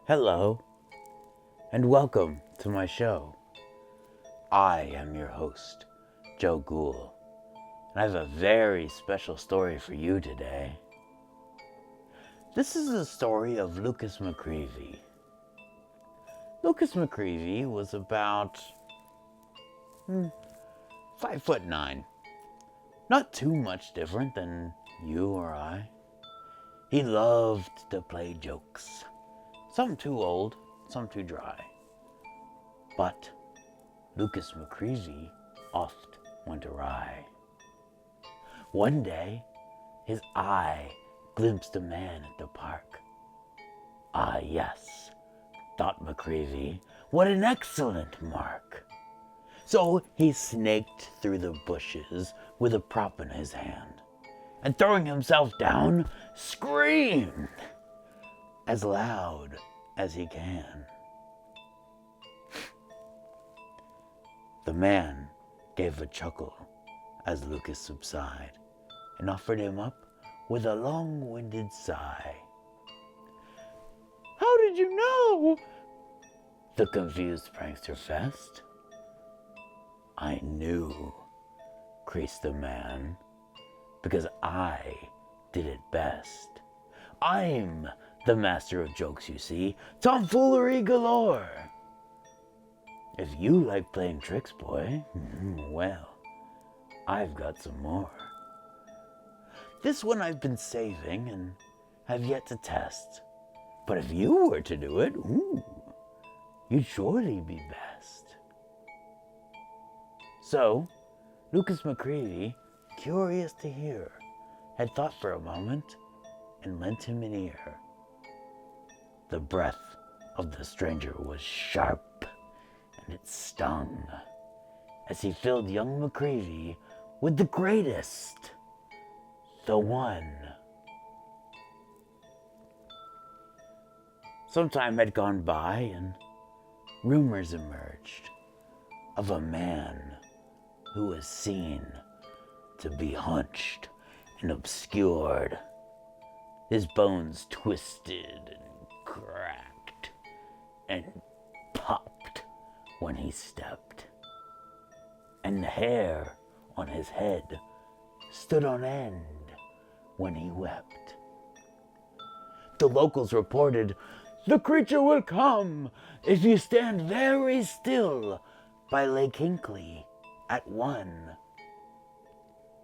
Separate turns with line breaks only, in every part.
Hello, and welcome to my show. I am your host, Joe Gould, and I have a very special story for you today. This is the story of Lucas McCreevy. Lucas McCreevy was about 5'9", not too much different than you or I. He loved to play jokes, some too old, some too dry. But Lucas McCreevy oft went awry. One day, his eye glimpsed a man at the park. Ah, yes, thought McCreevy, what an excellent mark. So he snaked through the bushes with a prop in his hand, and throwing himself down, screamed as loud as he can. The man gave a chuckle as Lucas subsided and offered him up with a long-winded sigh. "How did you know?" the confused prankster fessed. "I knew," creased the man, "because I did it best. I'm the master of jokes, you see, tomfoolery galore. If you like playing tricks, boy, well, I've got some more. This one I've been saving and have yet to test. But if you were to do it, you'd surely be best." So, Lucas McCreevy, curious to hear, had thought for a moment and lent him an ear. The breath of the stranger was sharp, and it stung as he filled young McCreevy with the greatest, the one. Some time had gone by, and rumors emerged of a man who was seen to be hunched and obscured, his bones twisted and cracked and popped when he stepped, and the hair on his head stood on end when he wept. The locals reported, "The creature will come if you stand very still by Lake Hinkley at 1.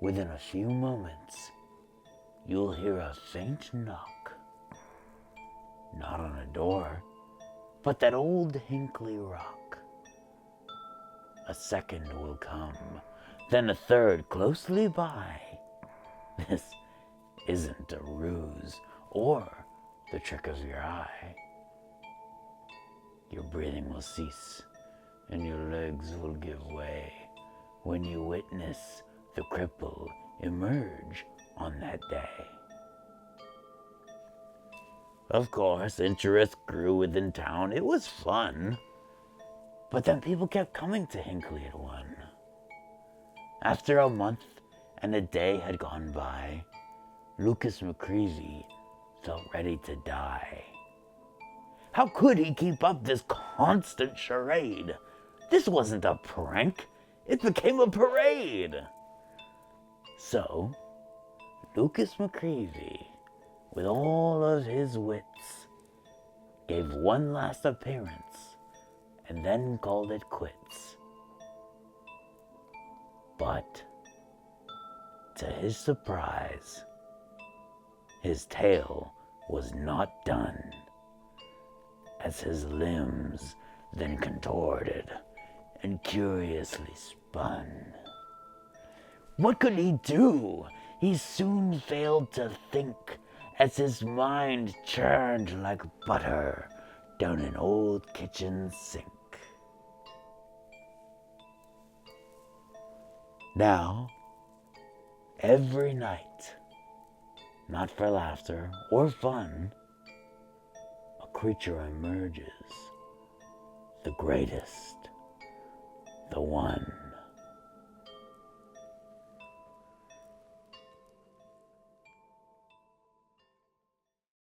Within a few moments, you'll hear a faint knock. Not on a door, but that old Hinkley rock. A second will come, then a third closely by. This isn't a ruse or the trick of your eye. Your breathing will cease and your legs will give way when you witness the cripple emerge on that day." Of course, interest grew within town. It was fun. But then people kept coming to Hinkley at 1. After a month and a day had gone by, Lucas McCreevy felt ready to die. How could he keep up this constant charade? This wasn't a prank. It became a parade. So, Lucas McCreevy, with all of his wits, gave one last appearance and then called it quits. But, to his surprise, his tale was not done, as his limbs then contorted and curiously spun. What could he do? He soon failed to think, as his mind churned like butter down an old kitchen sink. Now, every night, not for laughter or fun, a creature emerges, the greatest, the one.